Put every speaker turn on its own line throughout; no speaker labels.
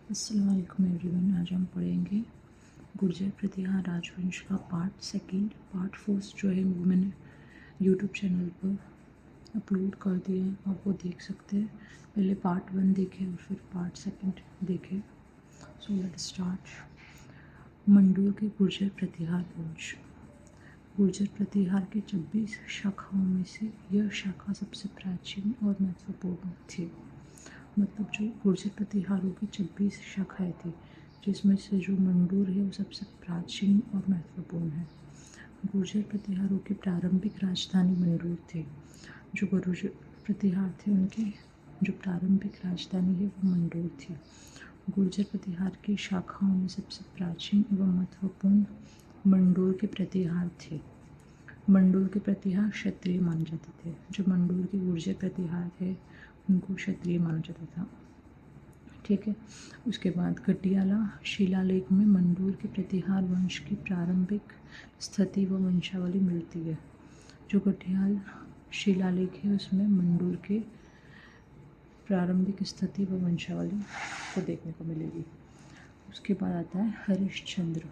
अस्सलाम वालेकुम एवरीवन। आज हम पढ़ेंगे गुर्जर प्रतिहार राजवंश का पार्ट सेकंड। पार्ट फर्स्ट जो है वो मैंने यूट्यूब चैनल पर अपलोड कर दिया है, आप वो देख सकते हैं। पहले पार्ट 1 देखें और फिर पार्ट सेकंड देखें। So let's start. मंडूर के गुर्जर प्रतिहार वंश। गुर्जर प्रतिहार के 26 शाखाओं में से यह शाखा सबसे प्राचीन और महत्वपूर्ण थी। मतलब जो गुर्जर प्रतिहारों की 26 शाखाएँ थी, जिसमें से जो मंडूर है वो सबसे प्राचीन और महत्वपूर्ण है। गुर्जर प्रतिहारों की प्रारंभिक राजधानी मंडूर थी। जो गुर्जर प्रतिहार थे उनकी जो प्रारंभिक राजधानी है वो मंडूर थी। गुर्जर प्रतिहार की शाखाओं में सबसे प्राचीन एवं महत्वपूर्ण मंडूर के प्रतिहार थे। मंडूर के प्रतिहार क्षत्रिय माने जाते थे। जो मंडूर के गुर्जर प्रतिहार थे उनको क्षत्रिय माना जाता था। ठीक है। उसके बाद गटियाला शिलालेख में मंडूर के प्रतिहार वंश की प्रारंभिक स्थिति व वंशावली मिलती है। जो गटियाल शिलालेख है उसमें मंडूर के प्रारंभिक स्थिति व वंशावली को देखने को मिलेगी। उसके बाद आता है हरिश्चंद्र।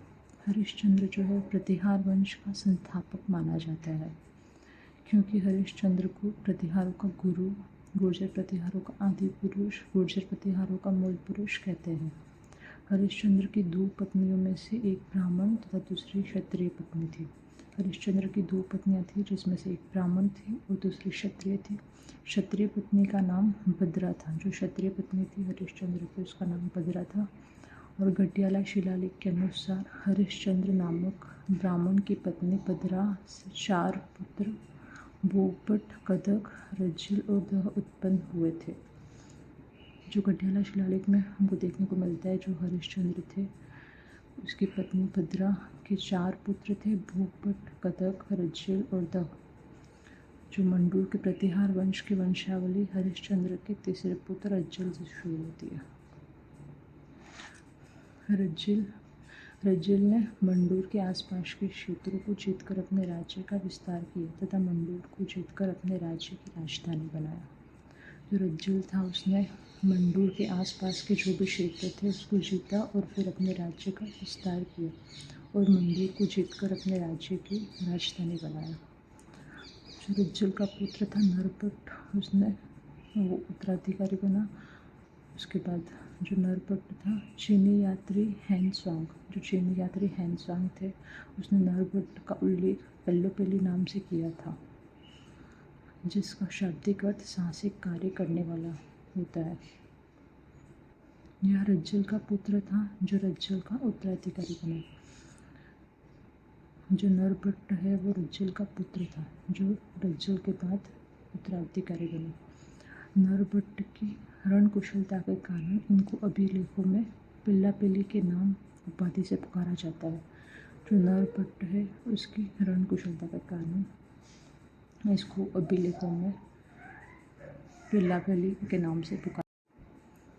हरिश्चंद्र जो है प्रतिहार वंश का संस्थापक माना जाता है, क्योंकि हरिश्चंद्र को प्रतिहारों का गुरु, गुर्जर प्रतिहारों का आदि पुरुष, गुर्जर प्रतिहारों का मूल पुरुष कहते हैं। हरिश्चंद्र की 2 पत्नियों में से एक ब्राह्मण तथा दूसरी क्षत्रिय पत्नी थी। हरिश्चंद्र की 2 पत्नियां थी, जिसमें से एक ब्राह्मण थी और दूसरी क्षत्रिय थी। क्षत्रिय पत्नी का नाम भद्रा था। जो क्षत्रिय पत्नी थी हरिश्चंद्र की, उसका नाम भद्रा था। और गटियाला शिलालेख के अनुसार हरिश्चंद्र नामक ब्राह्मण की पत्नी भद्रा से 4 पुत्र भोगपट, कदक, रज्जिल और दह उत्पन्न हुए थे। जो गटियाला शिलालेख में हमको देखने को मिलता है, जो हरिश्चंद्र थे उसकी पत्नी भद्रा के 4 पुत्र थे, भोगपट, कदक, रज्जिल और दह। जो मंडूर के प्रतिहार वंश की वंशावली हरिश्चंद्र के तीसरे पुत्र रज्जिल से शुरू होती है। रज्जिल ने मंडूर के आसपास के क्षेत्रों को जीतकर अपने राज्य का विस्तार किया तथा मंडूर को जीतकर अपने राज्य की राजधानी बनाया। जो रज्जिल था उसने मंडूर के आसपास के जो भी क्षेत्र थे उसको जीता और फिर अपने राज्य का विस्तार किया और मंडूर को जीतकर अपने राज्य की राजधानी बनाया। जो रज्जिल का पुत्र था नरपट, उसने वो उत्तराधिकारी बना। उसके बाद जो नरपट था चीनी यात्री हैंसवांग, जो चीनी यात्री हैंसवांग थे उसने नरपट का उल्लेख पेल्लोपेली नाम से किया था, जिसका शाब्दिक अर्थ साहसिक कार्य करने वाला होता है। यह रज्जिल का पुत्र था जो रज्जिल का उत्तराधिकारी बना। जो नरपट है वो रज्जिल का पुत्र था जो रज्जिल के बाद उत्तराधिकारी बना। नरपट की रण कुशलता के कारण इनको अभिलेखों में पिल्लापेली के नाम उपाधि से पुकारा जाता है। जो नरपट है उसकी रण कुशलता के कारण इसको अभिलेखों में पिल्लापेली के नाम से पुकारा।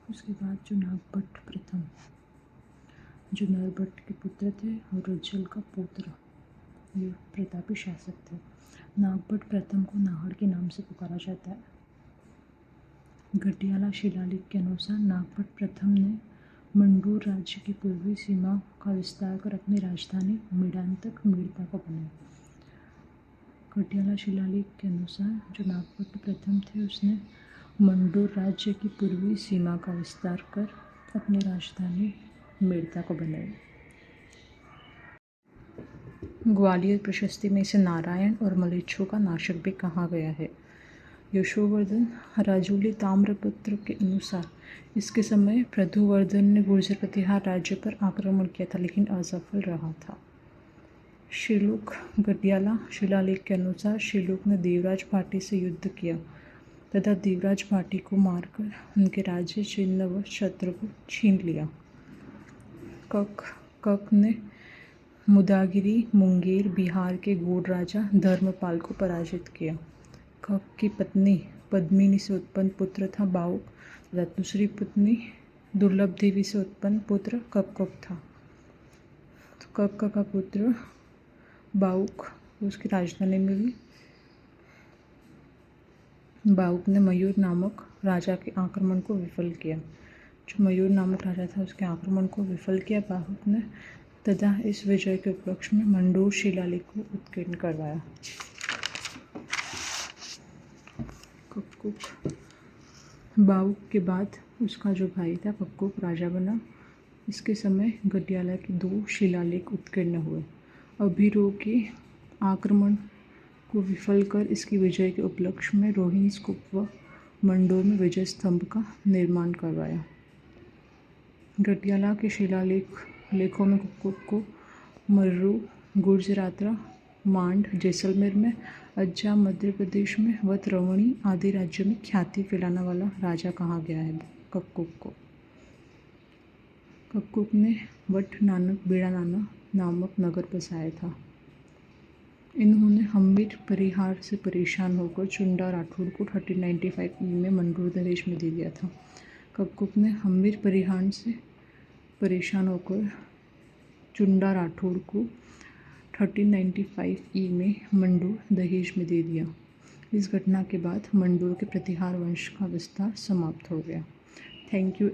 उसके बाद जो नागभट्ट प्रथम, जो नरभट्ट के पुत्र थे और रज्जिल का पुत्र, ये प्रतापी शासक थे। नागभट्ट प्रथम को नाहड़ के नाम से पुकारा जाता है। गटियाला शिलालेख के अनुसार नागभट्ट प्रथम ने मंडूर राज्य की पूर्वी सीमा का विस्तार कर अपनी राजधानी मेड़ांतक मेड़ता को बनाया। गटियाला शिलालेख के अनुसार जो नागभट्ट प्रथम थे उसने मंडूर राज्य की पूर्वी सीमा का विस्तार कर अपनी राजधानी मेड़ता को बनाया। ग्वालियर प्रशस्ति में इसे नारायण और मलेच्छों का नाशक भी कहा गया है। यशोवर्धन राजूली ताम्रपत्र के अनुसार इसके समय प्रधुवर्धन ने गुर्जर प्रतिहार राज्य पर आक्रमण किया था, लेकिन असफल रहा था। शिलूक गटियाला शिलालेख के अनुसार शिलूक ने देवराज भाटी से युद्ध किया तथा देवराज भाटी को मारकर उनके राज्य चिन्ह व छत्र को छीन लिया। कक ने मुदागिरी मुंगेर बिहार के गोड राजा धर्मपाल को पराजित किया। कक की पत्नी पद्मिनी से उत्पन्न पुत्र था बाउक तथा दूसरी पत्नी दुर्लभ देवी से उत्पन्न पुत्र कक था। तो कक का पुत्र बाउक उसकी राजधानी में भी बाउक ने मयूर नामक राजा के आक्रमण को विफल किया। जो मयूर नामक राजा था उसके आक्रमण को विफल किया बाहुक ने, तथा इस विजय के उपलक्ष्य में मंडोर शिलालेख को उत्कीर्ण करवाया। कक्कुक बाहुक के बाद उसका जो भाई था कक्कुक राजा बना। इसके समय गड्याला के 2 शिलालेख उत्कीर्ण हुए। अभिरोह के आक्रमण को विफल कर इसकी विजय के उपलक्ष्य में रोहिणी स्तूप व मंडोर में विजय स्तंभ का निर्माण करवाया। गड्याला के लेखों में कक्कुक को मर्रू, गुर्जराता, मांड जैसलमेर में, अज्जा मध्य प्रदेश में व त्रवणी आदि राज्यों में ख्याति फैलाने वाला राजा कहा गया है। कक्कुक ने वट नानक बेड़ा नामक नगर बसाया था। इन्होंने हम्मीर परिहार से परेशान होकर चुंडा राठौड़ को 1395 में मंडोर दहेज में दे दिया था। कक्कुक ने हम्मीर परिहार से परेशान होकर चुंडा राठौड़ को 1395 में मंडोर दहेज में दे दिया। इस घटना के बाद मंडोर के प्रतिहार वंश का विस्तार समाप्त हो गया। Thank you.